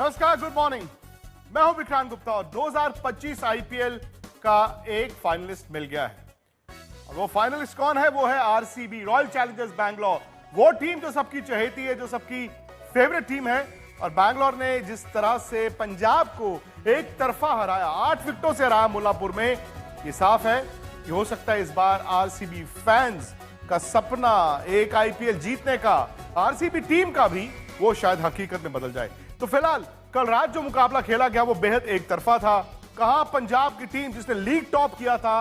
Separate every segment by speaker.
Speaker 1: नमस्कार, good morning. मैं हूं विक्रांत गुप्ता और 2025 आईपीएल का एक फाइनलिस्ट मिल गया है। और वो फाइनलिस्ट कौन है? वो है आरसीबी, रॉयल चैलेंजर्स बैंगलोर। वो टीम जो सबकी चहेती है, जो सबकी फेवरेट टीम है। और बैंगलोर ने जिस तरह से पंजाब को एक तरफा हराया, 8 विकेटों से हराया मुल्लापुर में, ये साफ है कि हो सकता है इस बार आरसीबी फैंस का सपना एक आईपीएल जीतने का, आरसीबी टीम का भी, वो शायद हकीकत में बदल जाए। तो फिलहाल कल रात जो मुकाबला खेला गया वो बेहद एक तरफा था। कहां पंजाब की टीम जिसने लीग टॉप किया था,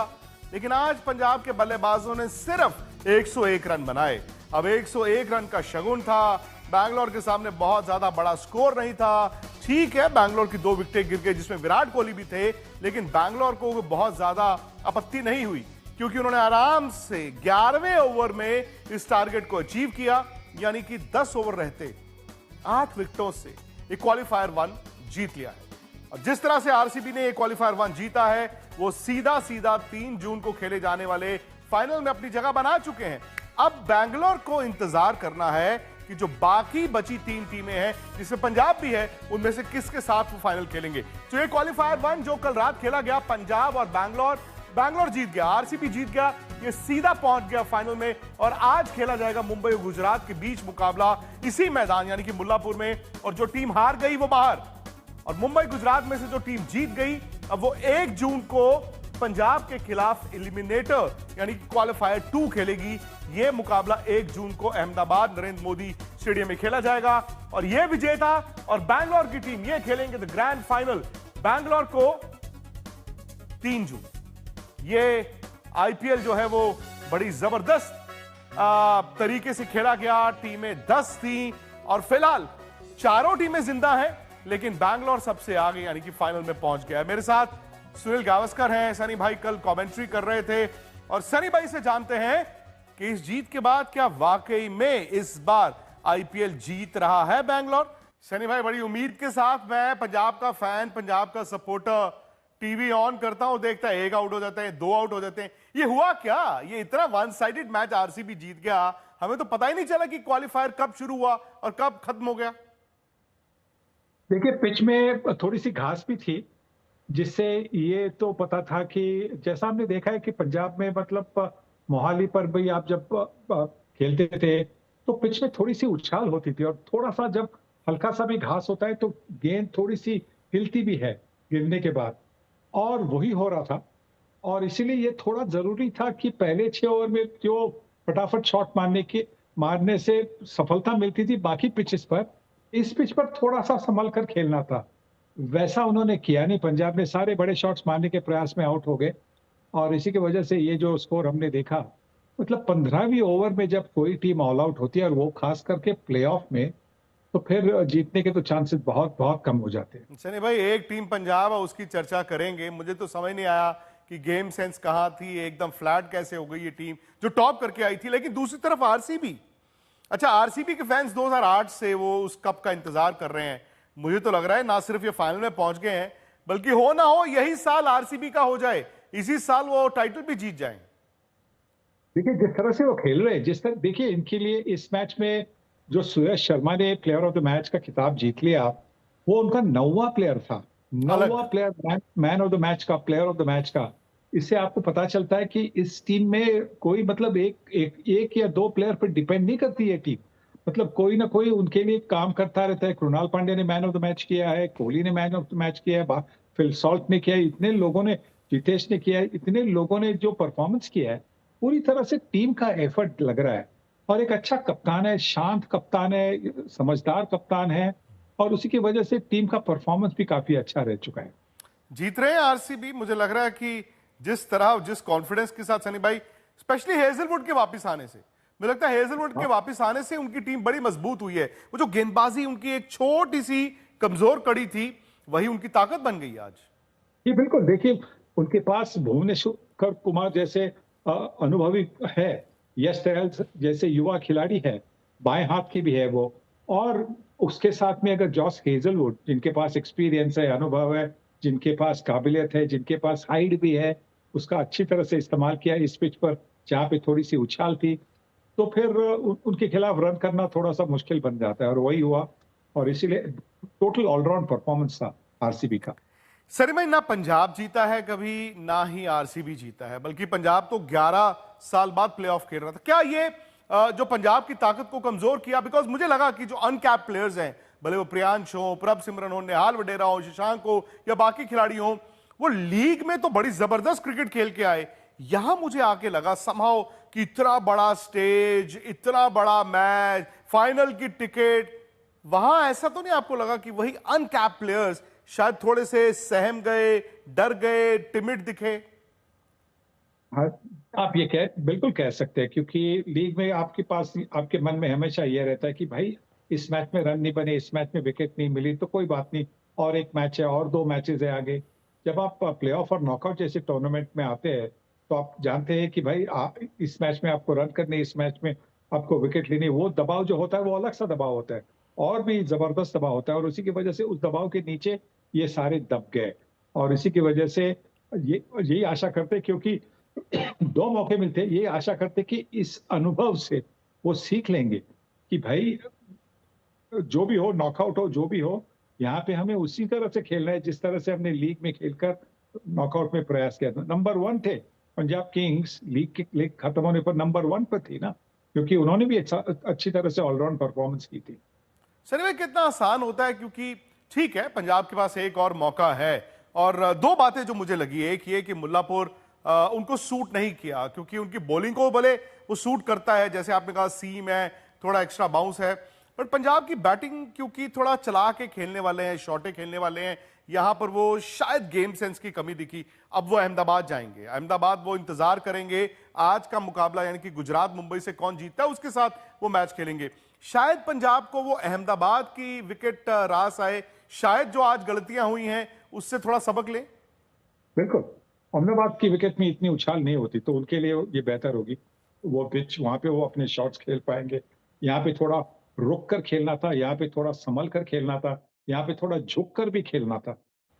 Speaker 1: लेकिन आज पंजाब के बल्लेबाजों ने सिर्फ 101 रन बनाए। अब 101 रन का शगुन था। बैंगलोर के सामने बहुत ज्यादा बड़ा स्कोर नहीं था। ठीक है, बैंगलोर की 2 विकेटें गिर गई जिसमें विराट कोहली भी थे, लेकिन बैंगलोर को बहुत ज्यादा आपत्ति नहीं हुई क्योंकि उन्होंने आराम से 11वें ओवर में इस टारगेट को अचीव किया, यानी कि 10 ओवर रहते 8 विकेटों से एक क्वालिफायर 1 जीत लिया है। और जिस तरह से आरसीबी ने एक क्वालिफायर 1 जीता है, वो सीधा 3 जून को खेले जाने वाले फाइनल में अपनी जगह बना चुके हैं। अब बैंगलोर को इंतजार करना है कि जो बाकी बची 3 टीमें हैं, जिसमें पंजाब भी है, उनमें से किसके साथ वो फाइनल खेलेंगे। तो ये क्वालिफायर 1 जो कल रात खेला गया, पंजाब और बैंगलोर जीत गया, आरसीबी जीत गया, ये सीधा पहुंच गया फाइनल में। और आज खेला जाएगा मुंबई और गुजरात के बीच मुकाबला इसी मैदान यानी कि मुल्लापुर में। और जो टीम हार गई वो बाहर, और मुंबई गुजरात में से जो टीम जीत गई, अब वो 1 जून को पंजाब के खिलाफ एलिमिनेटर यानी कि क्वालिफायर 2 खेलेगी। ये मुकाबला 1 जून को अहमदाबाद नरेंद्र मोदी स्टेडियम में खेला जाएगा। और ये विजेता और बैंगलोर की टीम ये खेलेंगे द ग्रैंड फाइनल बैंगलोर को 3 जून। ये आईपीएल जो है वो बड़ी जबरदस्त तरीके से खेला गया। टीमें 10 थी और फिलहाल चारों टीमें जिंदा हैं, लेकिन बैंगलोर सबसे आगे यानी कि फाइनल में पहुंच गया। मेरे साथ सुनील गावस्कर हैं। सनी भाई कल कमेंट्री कर रहे थे और सनी भाई से जानते हैं कि इस जीत के बाद क्या वाकई में इस बार आईपीएल जीत रहा है बैंगलोर। सनी भाई, बड़ी उम्मीद के साथ मैं पंजाब का फैन, पंजाब का सपोर्टर, टीवी ऑन करता हूं, देखता है 1 आउट हो जाते हैं, 2 आउट हो जाते हैं। ये हुआ क्या? ये इतना वन साइडेड मैच आरसीबी जीत गया, हमें तो पता ही नहीं चला कि क्वालिफायर कब शुरू हुआ और कब खत्म हो गया।
Speaker 2: देखिए, पिच में थोड़ी सी घास भी थी, जिससे ये तो पता था कि जैसा हमने देखा है कि पंजाब में मतलब मोहाली पर भी आप जब खेलते थे तो पिच में थोड़ी सी उछाल होती थी, और थोड़ा सा जब हल्का सा भी घास होता है तो गेंद थोड़ी सी हिलती भी है गिरने के बाद, और वही हो रहा था। और इसीलिए ये थोड़ा जरूरी था कि पहले 6 ओवर में जो फटाफट शॉट मारने से सफलता मिलती थी बाकी पिचेस पर, इस पिच पर थोड़ा सा संभल कर खेलना था। वैसा उन्होंने किया नहीं। पंजाब ने सारे बड़े शॉट्स मारने के प्रयास में आउट हो गए, और इसी की वजह से ये जो स्कोर हमने देखा, मतलब 15वीं ओवर में जब कोई टीम ऑल आउट होती है और वो खास करके प्लेऑफ में, तो फिर जीतने के तो चांसेस बहुत बहुत कम हो जाते हैं।
Speaker 1: सनी भाई, एक टीम पंजाब और उसकी चर्चा करेंगे। मुझे तो समझ नहीं आया कि गेम सेंस कहां थी, एकदम फ्लैट कैसे हो गई ये टीम जो टॉप करके आई थी। लेकिन दूसरी तरफ आरसीबी, अच्छा आरसीबी के फैंस 2008 से वो उस कप का इंतजार कर रहे हैं। मुझे तो लग रहा है ना सिर्फ ये फाइनल में पहुंच गए हैं, बल्कि हो ना हो यही साल आरसीबी का हो जाए, इसी साल वो टाइटल भी जीत जाएं।
Speaker 2: देखिए, जिस तरह से वो खेल रहे हैं, जिस तरह देखिए इनके लिए इस मैच में जो सुयश शर्मा ने प्लेयर ऑफ द मैच का खिताब जीत लिया, वो उनका 9वां प्लेयर था। 9वां player, man of the match का, प्लेयर ऑफ द मैच का। इससे आपको पता चलता है कि इस टीम में कोई मतलब एक या 2 प्लेयर पर डिपेंड नहीं करती है टीम। मतलब कोई ना कोई उनके लिए काम करता रहता है। कृणाल पांड्या ने मैन ऑफ द मैच किया है, कोहली ने मैन ऑफ द मैच किया है, फिल सॉल्ट ने किया है, इतने लोगों ने, जितेश ने किया है, इतने लोगों ने जो परफॉर्मेंस किया है, पूरी तरह से टीम का एफर्ट लग रहा है। और एक अच्छा कप्तान है, शांत कप्तान है, समझदार कप्तान है, और उसी की वजह से टीम का परफॉर्मेंस भी काफी अच्छा रह चुका है।
Speaker 1: जीत रहे हैं आरसीबी। मुझे लग रहा है कि जिस तरह, जिस कॉन्फिडेंस के साथ सनी भाई, स्पेशली हेजलवुड के वापस आने से, मुझे लगता है हेजलवुड के वापस आने से उनकी टीम बड़ी मजबूत हुई है। वो जो गेंदबाजी उनकी एक छोटी सी कमजोर कड़ी थी, वही उनकी ताकत बन गई आज।
Speaker 2: जी बिल्कुल। देखिए, उनके पास भुवनेश्वर कुमार जैसे अनुभवी है, यश दयाल जैसे युवा खिलाड़ी है, बाएं हाथ की भी है वो, और उसके साथ में अगर जॉस हेजलवुड, जिनके पास एक्सपीरियंस है, अनुभव है, जिनके पास काबिलियत है, जिनके पास हाइट भी है, उसका अच्छी तरह से इस्तेमाल किया इस पिच पर जहां पे थोड़ी सी उछाल थी, तो फिर उनके खिलाफ रन करना थोड़ा सा मुश्किल बन जाता है, और वही हुआ। और इसीलिए टोटल ऑलराउंड परफॉर्मेंस था आरसीबी का।
Speaker 1: सर भाई, ना पंजाब जीता है कभी, ना ही आरसीबी जीता है, बल्कि पंजाब तो 11 साल बाद प्लेऑफ खेल रहा था। क्या ये जो पंजाब की ताकत को कमजोर किया? बिकॉज मुझे लगा कि जो अनकैप प्लेयर्स हैं, भले वो प्रियांश हो, प्रभ सिमरन हो, निहाल वडेरा हो, शशांक हो या बाकी खिलाड़ी हो, वो लीग में तो बड़ी जबरदस्त क्रिकेट खेल के आए। यहां मुझे आके लगा समहाउ कि इतना बड़ा स्टेज, इतना बड़ा मैच, फाइनल की टिकट, वहां ऐसा तो नहीं आपको लगा कि वही अनकैप प्लेयर्स शायद थोड़े से सहम गए, डर गए, टिमिड दिखे?
Speaker 2: हाँ, आप ये बिल्कुल कह सकते हैं, क्योंकि लीग में आपके पास, आपके मन में हमेशा ये रहता है कि भाई इस मैच में रन नहीं बने, इस मैच में विकेट नहीं मिली, तो कोई बात नहीं, और एक मैच है और 2 मैचेस है आगे। जब आप प्लेऑफ और नॉकआउट जैसे टूर्नामेंट में आते हैं तो आप जानते हैं कि भाई इस मैच में आपको रन करने, इस मैच में आपको विकेट लेनी, वो दबाव जो होता है वो अलग सा दबाव होता है, और भी जबरदस्त दबाव होता है। और उसी की वजह से उस दबाव के नीचे ये सारे दब गए, और इसी की वजह से ये यही आशा करते, क्योंकि 2 मौके मिलते, ये आशा करते कि इस अनुभव से वो सीख लेंगे कि भाई जो भी हो, नॉकआउट हो, जो भी हो, यहाँ पे हमें उसी तरह से खेलना है जिस तरह से हमने लीग में खेलकर नॉकआउट में प्रयास किया था। नंबर 1 थे पंजाब किंग्स, लीग खत्म होने पर नंबर 1 पर थी ना, क्योंकि उन्होंने भी अच्छी तरह से ऑलराउंड परफॉर्मेंस की थी।
Speaker 1: सर में कितना आसान होता है, क्योंकि ठीक है पंजाब के पास एक और मौका है, और दो बातें जो मुझे लगी, एक ये कि मुल्लापुर उनको सूट नहीं किया, क्योंकि उनकी बॉलिंग को भले वो सूट करता है, जैसे आपने कहा सीम है, थोड़ा एक्स्ट्रा बाउंस है, बट पंजाब की बैटिंग क्योंकि थोड़ा चला के खेलने वाले हैं, शॉर्टे खेलने वाले हैं, यहां पर वो शायद गेम सेंस की कमी दिखी। अब वो अहमदाबाद जाएंगे, अहमदाबाद वो इंतजार करेंगे आज का मुकाबला, यानी कि गुजरात मुंबई से कौन जीतता है उसके साथ वो मैच खेलेंगे। शायद पंजाब को वो अहमदाबाद की विकेट रास आए, शायद जो आज गलतियां हुई हैं उससे थोड़ा सबक ले।
Speaker 2: बिल्कुल, अहमदाबाद की विकेट में इतनी उछाल नहीं होती, तो उनके लिए ये बेहतर होगी। वो पिच, वहां पे वो अपने शॉट्स खेल पाएंगे। यहाँ पे थोड़ा रुक कर खेलना था, यहाँ पे थोड़ा संभल कर खेलना था, यहाँ पे थोड़ा झुक कर भी खेलना था।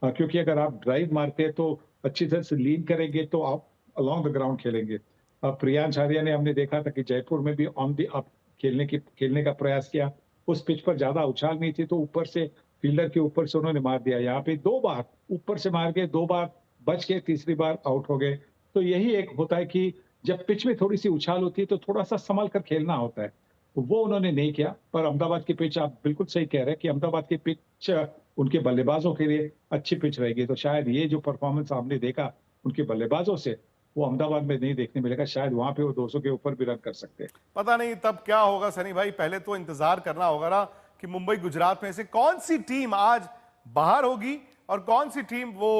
Speaker 2: क्योंकि अगर आप ड्राइव मारते हैं तो अच्छी तरह से लीन करेंगे तो आप अलोंग द ग्राउंड खेलेंगे। प्रियांश आर्या ने, हमने देखा था कि जयपुर में भी ऑन दी अप खेलने का प्रयास किया। उस पिच पर ज्यादा उछाल नहीं थी, तो ऊपर से फील्डर के ऊपर से उन्होंने मार दिया। यहाँ पे 2 बार ऊपर से मार के 2 बार बच के तीसरी बार आउट हो गए। तो यही एक होता है कि जब पिच में थोड़ी सी उछाल होती है तो थोड़ा सा संभल कर खेलना होता है, तो वो उन्होंने नहीं किया। पर अहमदाबाद की पिच, आप बिल्कुल सही कह रहे हैं कि अहमदाबाद की पिच उनके बल्लेबाजों के लिए अच्छी पिच रहेगी, तो शायद ये जो परफॉर्मेंस आपने देखा उनके बल्लेबाजों से, वो अहमदाबाद में नहीं देखने मिलेगा। शायद वहां पे वो 200 के ऊपर भी रन कर सकते हैं।
Speaker 1: पता नहीं तब क्या होगा सनी भाई, पहले तो इंतजार करना होगा ना कि मुंबई गुजरात में से कौन सी टीम आज बाहर होगी और कौन सी टीम वो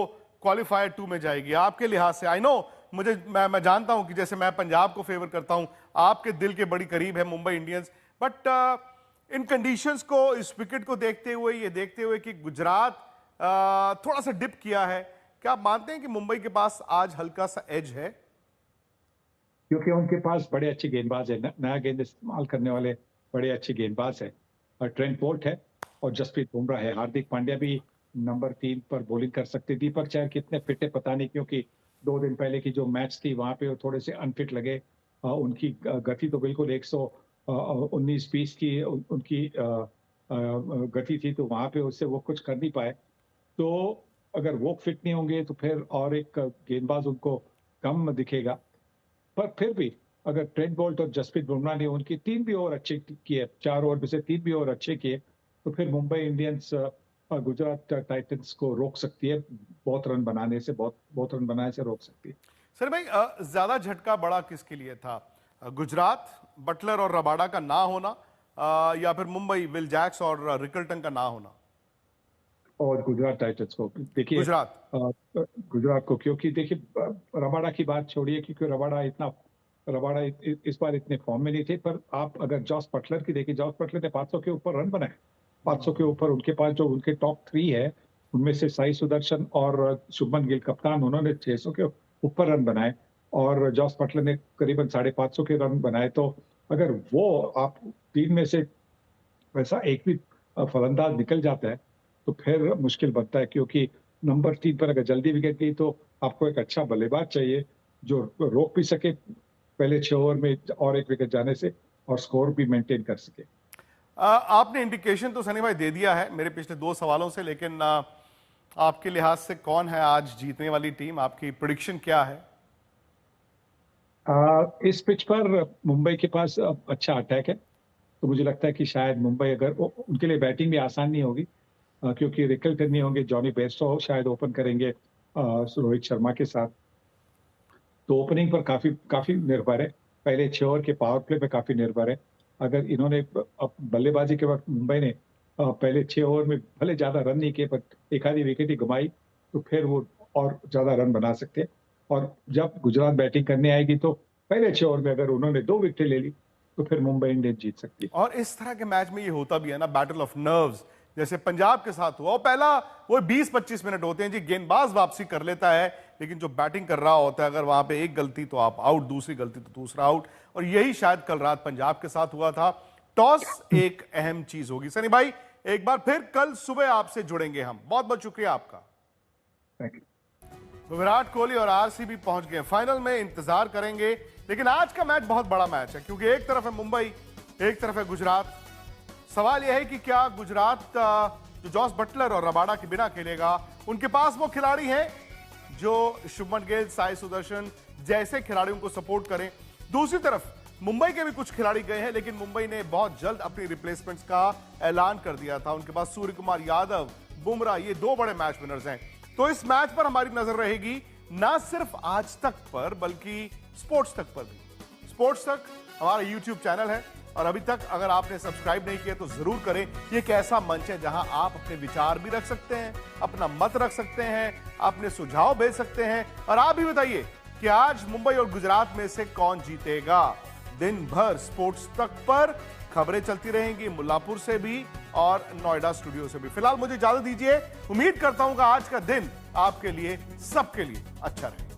Speaker 1: क्वालिफायर 2 में जाएगी। आपके लिहाज से, आई नो, मैं जानता हूं कि जैसे मैं पंजाब को फेवर करता हूं, आपके दिल के बड़ी करीब है Mumbai Indians, but in conditions को, इस विकेट को देखते हुए, ये देखते हुए कि गुजरात थोड़ा सा डिप किया है, क्या आप मानते हैं कि मुंबई के पास आज हल्का सा एज है?
Speaker 2: क्योंकि उनके पास बड़े अच्छे गेंदबाज है, नया गेंद इस्तेमाल करने वाले बड़े अच्छे गेंदबाज है। और ट्रेंट बोल्ट है और जसप्रीत बुमराह है। हार्दिक पांड्या भी नंबर 3 पर बॉलिंग कर सकते। दीपक चहर कितने फिट है पता नहीं, क्योंकि 2 दिन पहले की जो मैच थी वहां पे वो थोड़े से अनफिट लगे। उनकी गति तो बिल्कुल 119-20 की उनकी गति थी, तो वहां पे उससे वो कुछ कर नहीं पाए। तो अगर वो फिट नहीं होंगे तो फिर और एक गेंदबाज उनको कम दिखेगा। पर फिर भी अगर ट्रेंट बोल्ट और जसप्रीत बुमराह ने उनकी 3 भी ओवर अच्छे किए, 4 ओवर में से 3 भी ओवर अच्छे किए, तो फिर मुंबई इंडियंस गुजरात टाइटंस को रोक सकती है। बहुत रन बनाने से रोक सकती है।
Speaker 1: सर भाई, ज्यादा झटका बड़ा किसके लिए था? गुजरात, बटलर और रबाडा का ना होना, या फिर मुंबई, विल जैक्स और रिकल्टन का ना होना?
Speaker 2: और गुजरात टाइटंस को देखिए,
Speaker 1: गुजरात।
Speaker 2: गुजरात को, क्योंकि देखिए रबाडा की बात छोड़िए, क्योंकि रबाडा इस बार इतने फॉर्म में नहीं थे। पर आप अगर जॉस बटलर की देखिए, जॉस बटलर ने 500 के ऊपर रन बनाए। 500 के ऊपर उनके पास जो उनके टॉप 3 है, उनमें से साई सुदर्शन और शुभमन गिल कप्तान, उन्होंने 600 के ऊपर रन बनाए, और जॉस बटलर ने करीबन 550 के रन बनाए। तो अगर वो आप 3 में से वैसा एक भी फलंदाज निकल जाता है तो फिर मुश्किल बनता है, क्योंकि नंबर 3 पर अगर जल्दी विकेट गई तो आपको एक अच्छा बल्लेबाज चाहिए जो रोक भी सके पहले 6 ओवर में और एक विकेट जाने से, और स्कोर भी मेंटेन कर सके।
Speaker 1: आपने इंडिकेशन तो सनी भाई दे दिया है मेरे पिछले 2 सवालों से, लेकिन आपके लिहाज से कौन है आज जीतने वाली टीम? आपकी प्रेडिक्शन क्या है?
Speaker 2: इस पिच पर मुंबई के पास अच्छा अटैक है, तो मुझे लगता है कि शायद मुंबई अगर उनके लिए बैटिंग भी आसान नहीं होगी, क्योंकि रिकल्टन नहीं होंगे। जॉनी बेयरस्टो शायद ओपन करेंगे रोहित शर्मा के साथ, तो ओपनिंग पर काफी काफी निर्भर है। पहले 6 ओवर के पावर प्ले पे काफी निर्भर है। अगर इन्होंने बल्लेबाजी के वक्त मुंबई ने पहले 6 ओवर में भले ज्यादा रन नहीं किए पर एक आधी विकेट ही गंवाई, तो फिर वो और ज्यादा रन बना सकते हैं। और जब गुजरात बैटिंग करने आएगी तो पहले 6 ओवर में अगर उन्होंने 2 विकेट ले ली तो फिर मुंबई इंडियंस जीत सकती है।
Speaker 1: और इस तरह के मैच में ये होता भी है ना, बैटल ऑफ नर्व्स, जैसे पंजाब के साथ हुआ। और पहला वो 20-25 मिनट होते हैं जी, गेंदबाज वापसी कर लेता है, लेकिन जो बैटिंग कर रहा होता है अगर वहां पे एक गलती तो आप आउट, दूसरी गलती तो दूसरा आउट। और यही शायद कल रात पंजाब के साथ हुआ था। टॉस एक अहम चीज होगी। सनी भाई, एक बार फिर कल सुबह आपसे जुड़ेंगे हम। बहुत बहुत शुक्रिया आपका।
Speaker 2: Thank you.
Speaker 1: तो विराट कोहली और आरसीबी पहुंच गए फाइनल में, इंतजार करेंगे। लेकिन आज का मैच बहुत बड़ा मैच है, क्योंकि एक तरफ है मुंबई, एक तरफ है गुजरात। सवाल यह है कि क्या गुजरात जो जॉस बटलर और रबाडा के बिना खेलेगा, उनके पास वो खिलाड़ी हैं जो शुभमन गिल, साई सुदर्शन जैसे खिलाड़ियों को सपोर्ट करें। दूसरी तरफ मुंबई के भी कुछ खिलाड़ी गए हैं, लेकिन मुंबई ने बहुत जल्द अपनी रिप्लेसमेंट्स का ऐलान कर दिया था। उनके पास सूर्य कुमार यादव, बुमराह, ये 2 बड़े मैच विनर्स हैं। तो इस मैच पर हमारी नजर रहेगी ना सिर्फ आज तक पर, बल्कि स्पोर्ट्स तक पर भी। स्पोर्ट्स तक हमारा YouTube चैनल है, और अभी तक अगर आपने सब्सक्राइब नहीं किया तो जरूर करें। ये एक ऐसा मंच है जहां आप अपने विचार भी रख सकते हैं, अपना मत रख सकते हैं, अपने सुझाव भेज सकते हैं। और आप भी बताइए कि आज मुंबई और गुजरात में से कौन जीतेगा। दिन भर स्पोर्ट्स तक पर खबरें चलती रहेंगी, मुल्लापुर से भी और नोएडा स्टूडियो से भी। फिलहाल मुझे इजाजत दीजिए। उम्मीद करता हूं कि आज का दिन आपके लिए, सबके लिए अच्छा रहे।